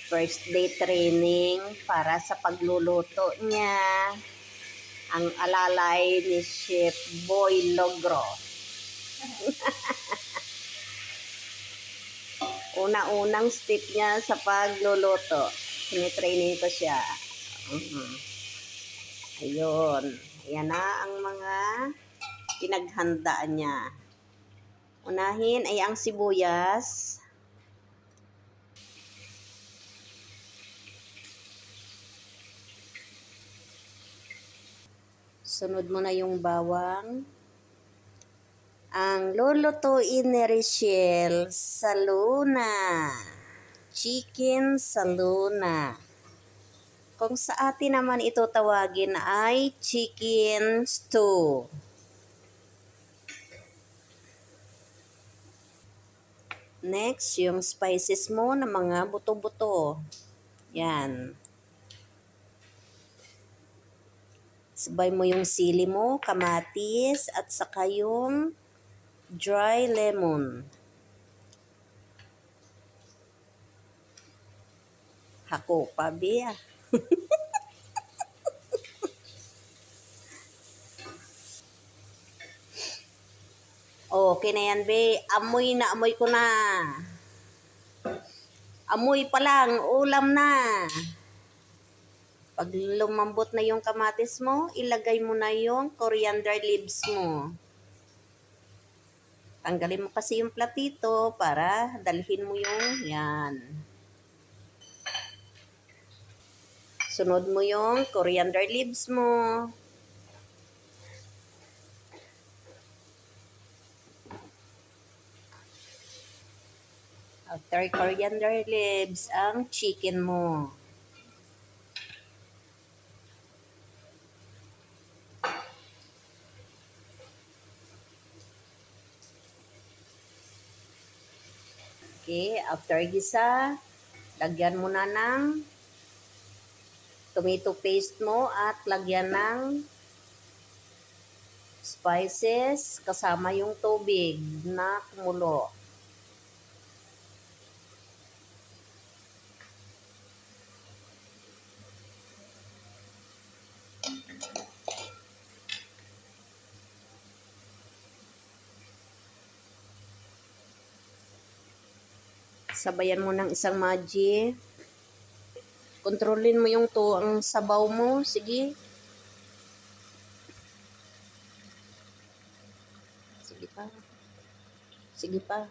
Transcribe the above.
First day training para sa pagluluto niya. Ang alalay ni Chef Boy Logro. Una-unang step niya sa pagluluto. Tinitraining ko siya. Ayun. Ayan na ang mga pinaghandaan niya. Unahin ay ang sibuyas. Sunod mo na yung bawang. Ang lulutuin ni Richelle sa Luna. Chicken sa Luna. Kung sa atin naman ito tawagin ay chicken stew. Next, yung spices mo na mga buto-buto. Yan. Sabay mo yung sili mo, kamatis, at saka yung dry lemon. Hako pa, Bea. Okay na yan, Be. Amoy na amoy ko na. Amoy pa lang, ulam na. Pag lumambot na yung kamatis mo, ilagay mo na yung coriander leaves mo. Tanggalin mo kasi yung platito para dalhin mo yung yan. Sunod mo yung coriander leaves mo. After coriander leaves, ang chicken mo. Okay, after gisa, lagyan mo na ng tomato paste mo at lagyan ng spices kasama yung tubig na kumulo. Sabayan mo ng isang Maggi. Kontrolin mo yung ang sabaw mo. Sige. Sige pa. Sige pa.